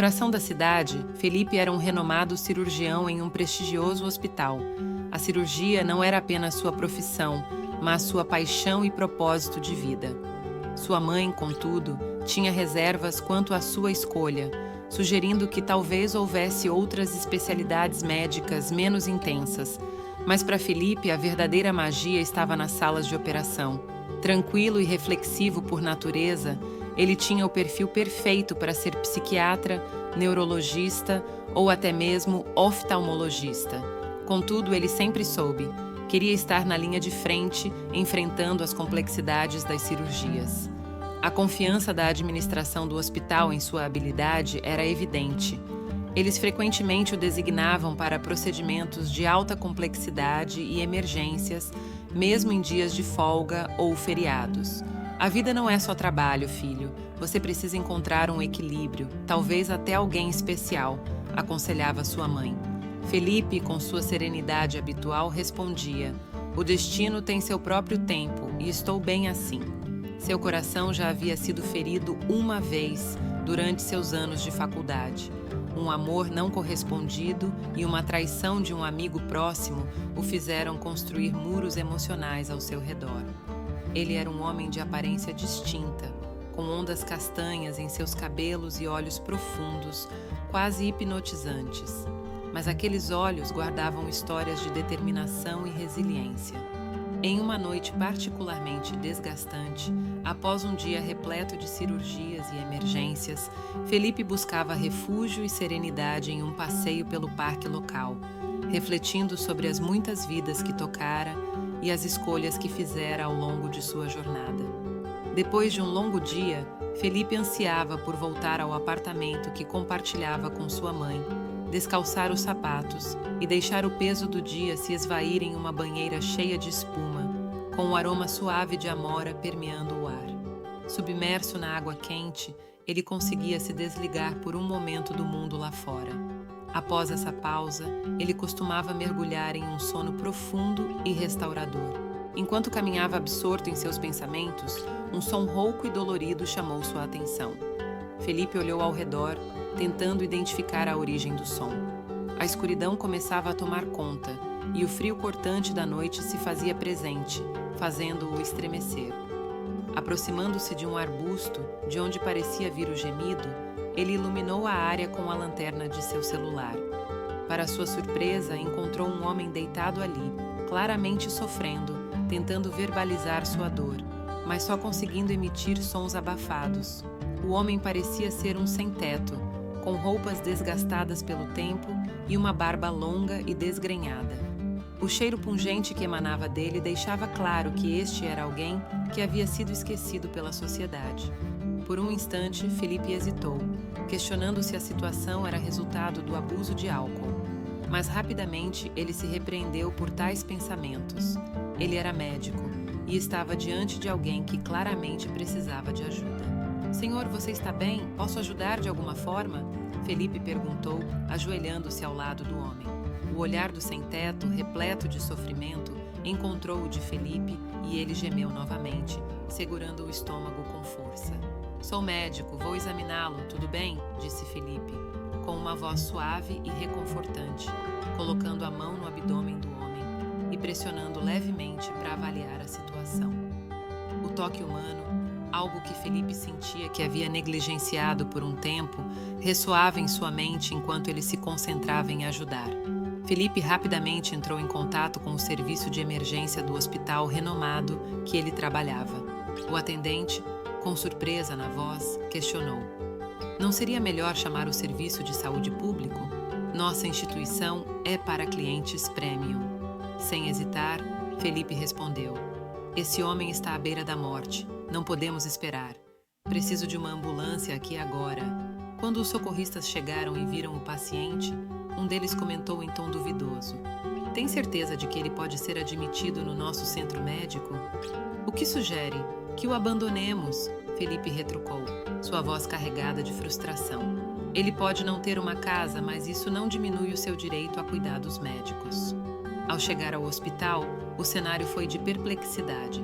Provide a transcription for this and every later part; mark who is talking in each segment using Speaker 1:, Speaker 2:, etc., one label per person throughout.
Speaker 1: coração da cidade, Felipe era um renomado cirurgião em um prestigioso hospital. A cirurgia não era apenas sua profissão, mas sua paixão e propósito de vida. Sua mãe, contudo, tinha reservas quanto à sua escolha, sugerindo que talvez houvesse outras especialidades médicas menos intensas. Mas para Felipe, a verdadeira magia estava nas salas de operação. Tranquilo e reflexivo por natureza, ele tinha o perfil perfeito para ser psiquiatra, neurologista ou até mesmo oftalmologista. Contudo, ele sempre soube, queria estar na linha de frente, enfrentando as complexidades das cirurgias. A confiança da administração do hospital em sua habilidade era evidente. Eles frequentemente o designavam para procedimentos de alta complexidade e emergências, mesmo em dias de folga ou feriados. A vida não é só trabalho, filho. Você precisa encontrar um equilíbrio, talvez até alguém especial, aconselhava sua mãe. Felipe, com sua serenidade habitual, respondia: "O destino tem seu próprio tempo e estou bem assim." Seu coração já havia sido ferido uma vez durante seus anos de faculdade. Um amor não correspondido e uma traição de um amigo próximo o fizeram construir muros emocionais ao seu redor. Ele era um homem de aparência distinta, com ondas castanhas em seus cabelos e olhos profundos, quase hipnotizantes. Mas aqueles olhos guardavam histórias de determinação e resiliência. Em uma noite particularmente desgastante, após um dia repleto de cirurgias e emergências, Felipe buscava refúgio e serenidade em um passeio pelo parque local, refletindo sobre as muitas vidas que tocara e as escolhas que fizera ao longo de sua jornada. Depois de um longo dia, Felipe ansiava por voltar ao apartamento que compartilhava com sua mãe, descalçar os sapatos e deixar o peso do dia se esvair em uma banheira cheia de espuma, com um aroma suave de amora permeando o ar. Submerso na água quente, ele conseguia se desligar por um momento do mundo lá fora. Após essa pausa, ele costumava mergulhar em um sono profundo e restaurador. Enquanto caminhava absorto em seus pensamentos, um som rouco e dolorido chamou sua atenção. Felipe olhou ao redor, tentando identificar a origem do som. A escuridão começava a tomar conta, e o frio cortante da noite se fazia presente, fazendo-o estremecer. Aproximando-se de um arbusto, de onde parecia vir o gemido, ele iluminou a área com a lanterna de seu celular. Para sua surpresa, encontrou um homem deitado ali, claramente sofrendo, tentando verbalizar sua dor, mas só conseguindo emitir sons abafados. O homem parecia ser um sem-teto, com roupas desgastadas pelo tempo e uma barba longa e desgrenhada. O cheiro pungente que emanava dele deixava claro que este era alguém que havia sido esquecido pela sociedade. Por um instante, Felipe hesitou, questionando se a situação era resultado do abuso de álcool. Mas rapidamente ele se repreendeu por tais pensamentos. Ele era médico e estava diante de alguém que claramente precisava de ajuda. "Senhor, você está bem? Posso ajudar de alguma forma?" Felipe perguntou, ajoelhando-se ao lado do homem. O olhar do sem-teto, repleto de sofrimento, encontrou o de Felipe e ele gemeu novamente, segurando o estômago com força. "Sou médico, vou examiná-lo, tudo bem?" disse Felipe, com uma voz suave e reconfortante, colocando a mão no abdômen do homem e pressionando levemente para avaliar a situação. O toque humano, algo que Felipe sentia que havia negligenciado por um tempo, ressoava em sua mente enquanto ele se concentrava em ajudar. Felipe rapidamente entrou em contato com o serviço de emergência do hospital renomado que ele trabalhava. O atendente, com surpresa na voz, questionou: "Não seria melhor chamar o serviço de saúde público? Nossa instituição é para clientes premium." Sem hesitar, Felipe respondeu: "Esse homem está à beira da morte. Não podemos esperar. Preciso de uma ambulância aqui agora." Quando os socorristas chegaram e viram o paciente, um deles comentou em tom duvidoso: "Tem certeza de que ele pode ser admitido no nosso centro médico?" "O que sugere? Que o abandonemos?" Felipe retrucou, sua voz carregada de frustração. "Ele pode não ter uma casa, mas isso não diminui o seu direito a cuidados médicos." Ao chegar ao hospital, o cenário foi de perplexidade.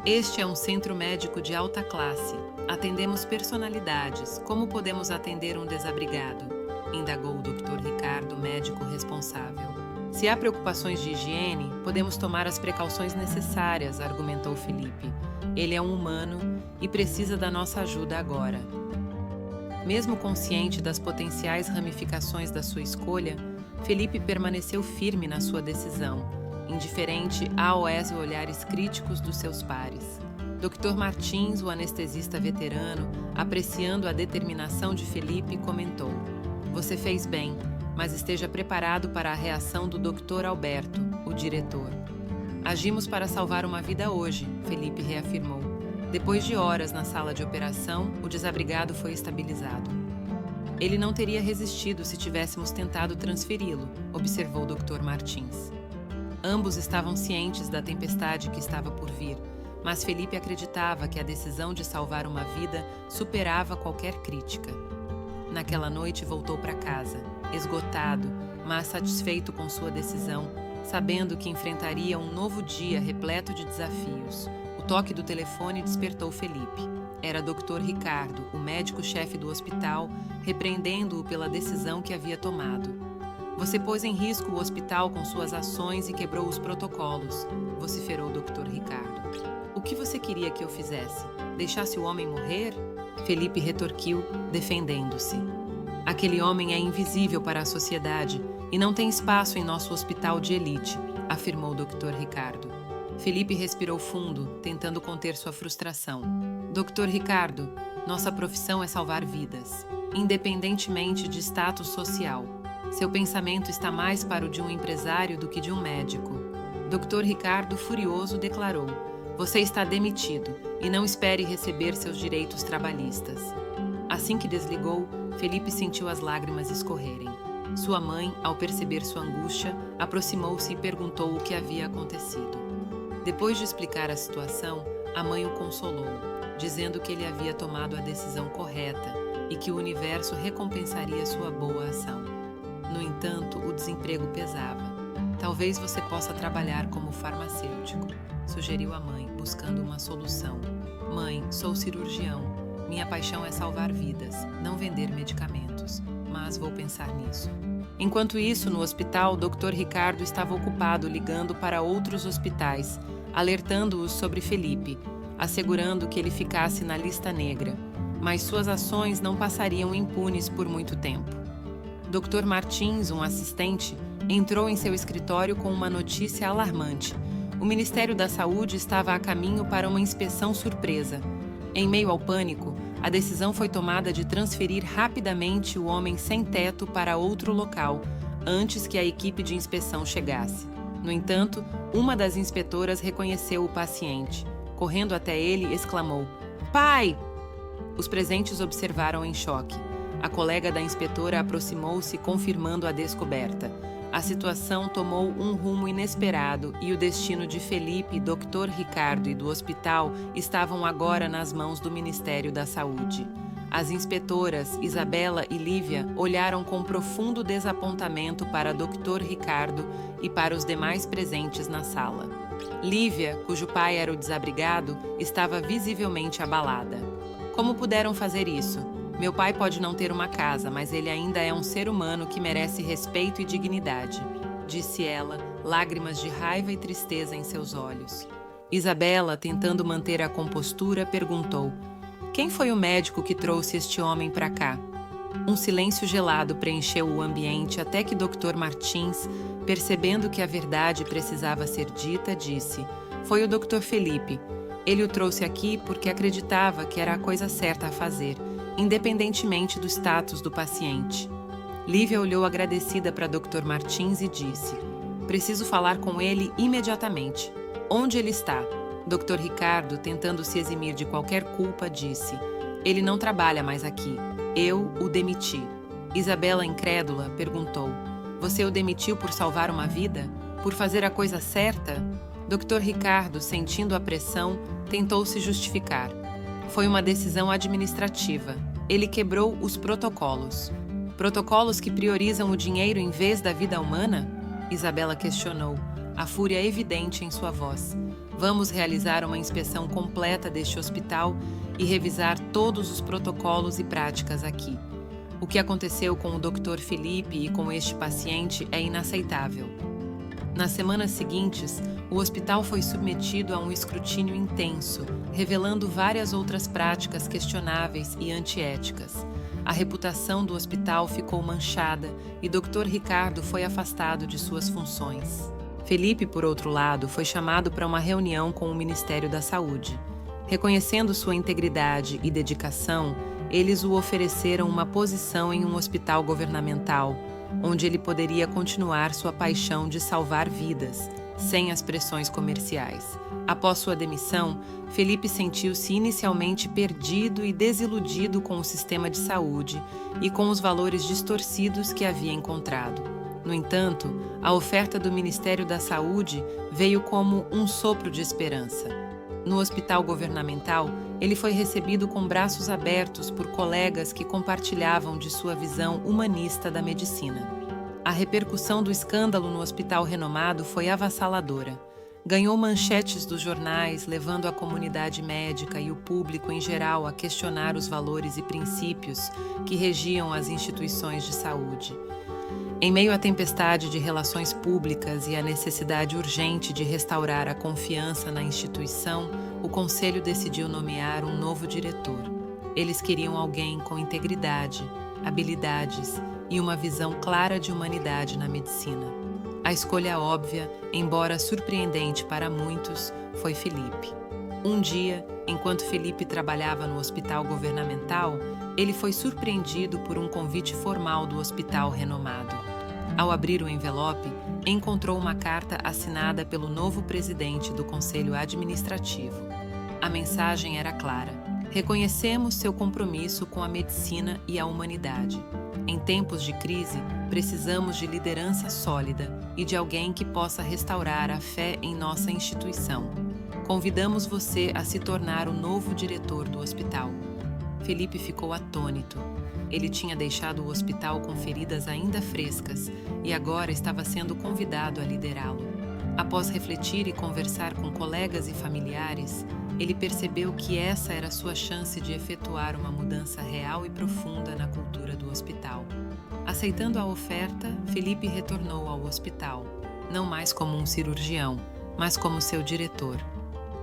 Speaker 1: Este é um centro médico de alta classe. Atendemos personalidades. Como podemos atender um desabrigado? Indagou o Dr. Ricardo, médico responsável. Se há preocupações de higiene, podemos tomar as precauções necessárias, argumentou Felipe. Ele é um humano e precisa da nossa ajuda agora. Mesmo consciente das potenciais ramificações da sua escolha, Felipe permaneceu firme na sua decisão, indiferente aos olhares críticos dos seus pares. Dr. Martins, o anestesista veterano, apreciando a determinação de Felipe, comentou: "Você fez bem, mas esteja preparado para a reação do Dr. Alberto, o diretor." "Agimos para salvar uma vida hoje", Felipe reafirmou. Depois de horas na sala de operação, o desabrigado foi estabilizado. "Ele não teria resistido se tivéssemos tentado transferi-lo", observou Dr. Martins. Ambos estavam cientes da tempestade que estava por vir, mas Felipe acreditava que a decisão de salvar uma vida superava qualquer crítica. Naquela noite voltou para casa, esgotado, mas satisfeito com sua decisão, sabendo que enfrentaria um novo dia repleto de desafios. O toque do telefone despertou Felipe. Era Dr. Ricardo, o médico-chefe do hospital, repreendendo-o pela decisão que havia tomado. "Você pôs em risco o hospital com suas ações e quebrou os protocolos", vociferou Dr. Ricardo. "O que você queria que eu fizesse? Deixasse o homem morrer?" Felipe retorquiu, defendendo-se. "Aquele homem é invisível para a sociedade e não tem espaço em nosso hospital de elite", afirmou Dr. Ricardo. Felipe respirou fundo, tentando conter sua frustração. "Dr. Ricardo, nossa profissão é salvar vidas, independentemente de status social. Seu pensamento está mais para o de um empresário do que de um médico." Dr. Ricardo, furioso, declarou: "Você está demitido e não espere receber seus direitos trabalhistas." Assim que desligou, Felipe sentiu as lágrimas escorrerem. Sua mãe, ao perceber sua angústia, aproximou-se e perguntou o que havia acontecido. Depois de explicar a situação, a mãe o consolou, dizendo que ele havia tomado a decisão correta e que o universo recompensaria sua boa ação. No entanto, o desemprego pesava. "Talvez você possa trabalhar como farmacêutico", sugeriu a mãe, buscando uma solução. "Mãe, sou cirurgião. Minha paixão é salvar vidas, não vender medicamentos, mas vou pensar nisso." Enquanto isso, no hospital, Dr. Ricardo estava ocupado ligando para outros hospitais, alertando-os sobre Felipe, assegurando que ele ficasse na lista negra, mas suas ações não passariam impunes por muito tempo. Dr. Martins, um assistente, entrou em seu escritório com uma notícia alarmante. O Ministério da Saúde estava a caminho para uma inspeção surpresa. Em meio ao pânico, a decisão foi tomada de transferir rapidamente o homem sem teto para outro local, antes que a equipe de inspeção chegasse. No entanto, uma das inspetoras reconheceu o paciente. Correndo até ele, exclamou: "Pai!" Os presentes observaram em choque. A colega da inspetora aproximou-se, confirmando a descoberta. A situação tomou um rumo inesperado e o destino de Felipe, Dr. Ricardo e do hospital estavam agora nas mãos do Ministério da Saúde. As inspetoras, Isabela e Lívia, olharam com profundo desapontamento para Dr. Ricardo e para os demais presentes na sala. Lívia, cujo pai era o desabrigado, estava visivelmente abalada. "Como puderam fazer isso? Meu pai pode não ter uma casa, mas ele ainda é um ser humano que merece respeito e dignidade", disse ela, lágrimas de raiva e tristeza em seus olhos. Isabela, tentando manter a compostura, perguntou: "Quem foi o médico que trouxe este homem para cá?" Um silêncio gelado preencheu o ambiente até que Dr. Martins, percebendo que a verdade precisava ser dita, disse: "Foi o Dr. Felipe. Ele o trouxe aqui porque acreditava que era a coisa certa a fazer, independentemente do status do paciente." Lívia olhou agradecida para Dr. Martins e disse: "Preciso falar com ele imediatamente. Onde ele está?" Dr. Ricardo, tentando se eximir de qualquer culpa, disse: "Ele não trabalha mais aqui. Eu o demiti." Isabela, incrédula, perguntou: "Você o demitiu por salvar uma vida? Por fazer a coisa certa?" Dr. Ricardo, sentindo a pressão, tentou se justificar. "Foi uma decisão administrativa. Ele quebrou os protocolos." "Protocolos que priorizam o dinheiro em vez da vida humana?" Isabela questionou, a fúria evidente em sua voz. Vamos realizar uma inspeção completa deste hospital e revisar todos os protocolos e práticas aqui. O que aconteceu com o Dr. Felipe e com este paciente é inaceitável. Nas semanas seguintes, o hospital foi submetido a um escrutínio intenso, revelando várias outras práticas questionáveis e antiéticas. A reputação do hospital ficou manchada e Dr. Ricardo foi afastado de suas funções. Felipe, por outro lado, foi chamado para uma reunião com o Ministério da Saúde. Reconhecendo sua integridade e dedicação, eles o ofereceram uma posição em um hospital governamental, onde ele poderia continuar sua paixão de salvar vidas, sem as pressões comerciais. Após sua demissão, Felipe sentiu-se inicialmente perdido e desiludido com o sistema de saúde e com os valores distorcidos que havia encontrado. No entanto, a oferta do Ministério da Saúde veio como um sopro de esperança. No hospital governamental, ele foi recebido com braços abertos por colegas que compartilhavam de sua visão humanista da medicina. A repercussão do escândalo no hospital renomado foi avassaladora. Ganhou manchetes dos jornais, levando a comunidade médica e o público em geral a questionar os valores e princípios que regiam as instituições de saúde. Em meio à tempestade de relações públicas e à necessidade urgente de restaurar a confiança na instituição, o Conselho decidiu nomear um novo diretor. Eles queriam alguém com integridade, habilidades e uma visão clara de humanidade na medicina. A escolha óbvia, embora surpreendente para muitos, foi Felipe. Um dia, enquanto Felipe trabalhava no hospital governamental, ele foi surpreendido por um convite formal do hospital renomado. Ao abrir o envelope, encontrou uma carta assinada pelo novo presidente do Conselho Administrativo. A mensagem era clara: reconhecemos seu compromisso com a medicina e a humanidade. Em tempos de crise, precisamos de liderança sólida e de alguém que possa restaurar a fé em nossa instituição. Convidamos você a se tornar o novo diretor do hospital. Felipe ficou atônito. Ele tinha deixado o hospital com feridas ainda frescas e agora estava sendo convidado a liderá-lo. Após refletir e conversar com colegas e familiares, ele percebeu que essa era sua chance de efetuar uma mudança real e profunda na cultura do hospital. Aceitando a oferta, Felipe retornou ao hospital, não mais como um cirurgião, mas como seu diretor.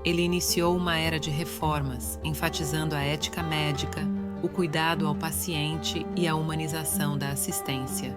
Speaker 1: Ele iniciou uma era de reformas, enfatizando a ética médica, o cuidado ao paciente e a humanização da assistência.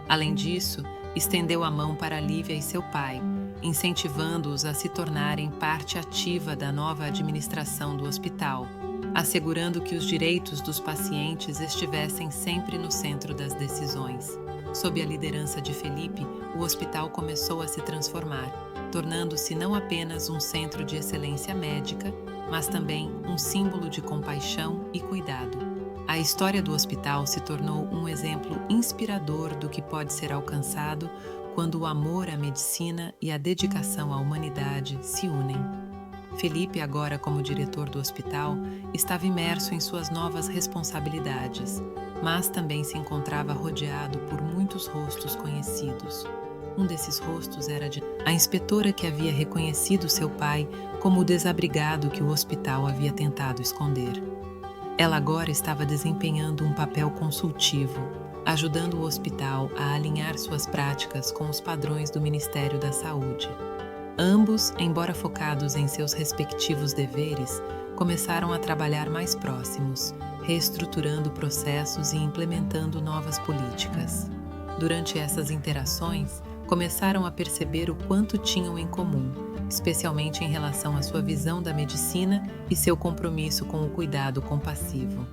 Speaker 1: Além disso, estendeu a mão para Lívia e seu pai, incentivando-os a se tornarem parte ativa da nova administração do hospital, assegurando que os direitos dos pacientes estivessem sempre no centro das decisões. Sob a liderança de Felipe, o hospital começou a se transformar, tornando-se não apenas um centro de excelência médica, mas também um símbolo de compaixão e cuidado. A história do hospital se tornou um exemplo inspirador do que pode ser alcançado quando o amor à medicina e a dedicação à humanidade se unem. Felipe, agora como diretor do hospital, estava imerso em suas novas responsabilidades, mas também se encontrava rodeado por muitos rostos conhecidos. Um desses rostos era a inspetora que havia reconhecido seu pai como o desabrigado que o hospital havia tentado esconder. Ela agora estava desempenhando um papel consultivo, ajudando o hospital a alinhar suas práticas com os padrões do Ministério da Saúde. Ambos, embora focados em seus respectivos deveres, começaram a trabalhar mais próximos, reestruturando processos e implementando novas políticas. Durante essas interações, começaram a perceber o quanto tinham em comum, especialmente em relação à sua visão da medicina e seu compromisso com o cuidado compassivo.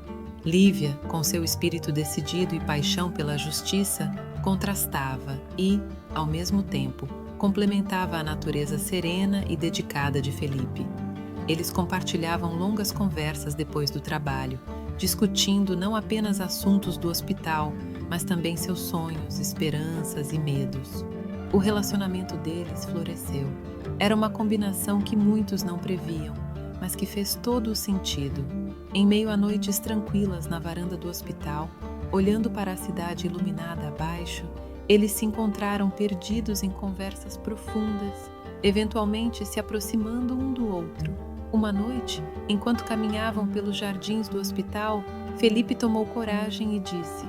Speaker 1: Lívia, com seu espírito decidido e paixão pela justiça, contrastava e, ao mesmo tempo, complementava a natureza serena e dedicada de Felipe. Eles compartilhavam longas conversas depois do trabalho, discutindo não apenas assuntos do hospital, mas também seus sonhos, esperanças e medos. O relacionamento deles floresceu. Era uma combinação que muitos não previam, mas que fez todo o sentido. Em meio a noites tranquilas na varanda do hospital, olhando para a cidade iluminada abaixo, eles se encontraram perdidos em conversas profundas, eventualmente se aproximando um do outro. Uma noite, enquanto caminhavam pelos jardins do hospital, Felipe tomou coragem e disse: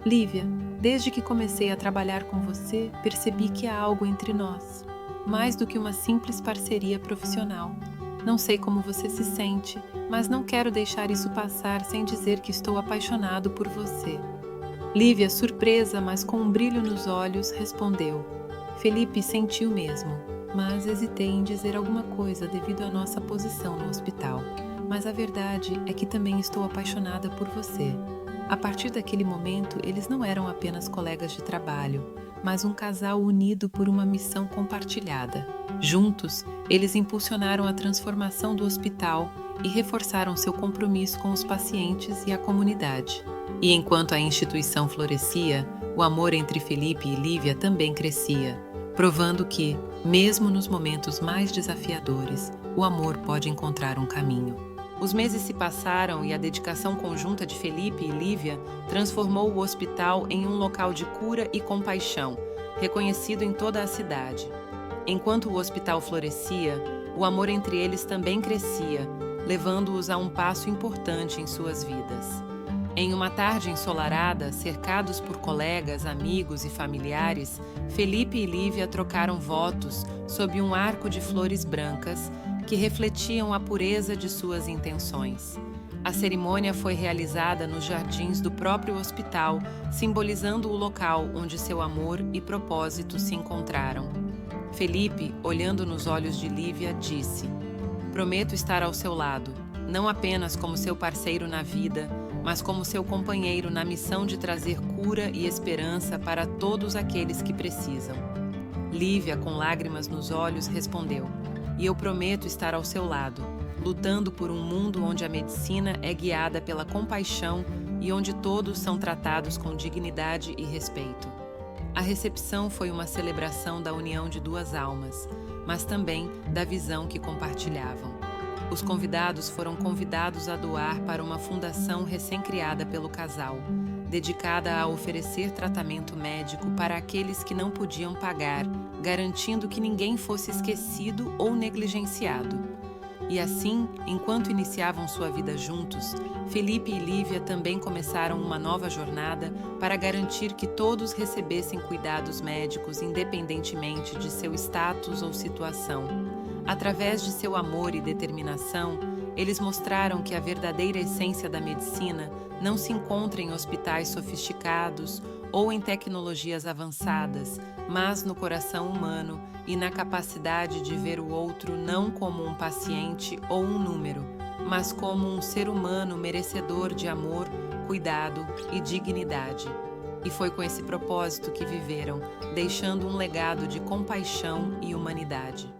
Speaker 1: Lívia, desde que comecei a trabalhar com você, percebi que há algo entre nós, mais do que uma simples parceria profissional. Não sei como você se sente, mas não quero deixar isso passar sem dizer que estou apaixonado por você. Lívia, surpresa, mas com um brilho nos olhos, respondeu. Felipe sentiu mesmo, mas hesitei em dizer alguma coisa devido à nossa posição no hospital. Mas a verdade é que também estou apaixonada por você. A partir daquele momento, eles não eram apenas colegas de trabalho, mas um casal unido por uma missão compartilhada. Juntos, eles impulsionaram a transformação do hospital e reforçaram seu compromisso com os pacientes e a comunidade. E enquanto a instituição florescia, o amor entre Felipe e Lívia também crescia, provando que, mesmo nos momentos mais desafiadores, o amor pode encontrar um caminho. Os meses se passaram e a dedicação conjunta de Felipe e Lívia transformou o hospital em um local de cura e compaixão, reconhecido em toda a cidade. Enquanto o hospital florescia, o amor entre eles também crescia, levando-os a um passo importante em suas vidas. Em uma tarde ensolarada, cercados por colegas, amigos e familiares, Felipe e Lívia trocaram votos sob um arco de flores brancas que refletiam a pureza de suas intenções. A cerimônia foi realizada nos jardins do próprio hospital, simbolizando o local onde seu amor e propósito se encontraram. Felipe, olhando nos olhos de Lívia, disse: Prometo estar ao seu lado, não apenas como seu parceiro na vida, mas como seu companheiro na missão de trazer cura e esperança para todos aqueles que precisam. Lívia, com lágrimas nos olhos, respondeu: E eu prometo estar ao seu lado, lutando por um mundo onde a medicina é guiada pela compaixão e onde todos são tratados com dignidade e respeito. A recepção foi uma celebração da união de duas almas, mas também da visão que compartilhavam. Os convidados foram convidados a doar para uma fundação recém-criada pelo casal, dedicada a oferecer tratamento médico para aqueles que não podiam pagar, garantindo que ninguém fosse esquecido ou negligenciado. E assim, enquanto iniciavam sua vida juntos, Felipe e Lívia também começaram uma nova jornada para garantir que todos recebessem cuidados médicos independentemente de seu status ou situação. Através de seu amor e determinação, eles mostraram que a verdadeira essência da medicina não se encontra em hospitais sofisticados ou em tecnologias avançadas, mas no coração humano e na capacidade de ver o outro não como um paciente ou um número, mas como um ser humano merecedor de amor, cuidado e dignidade. E foi com esse propósito que viveram, deixando um legado de compaixão e humanidade.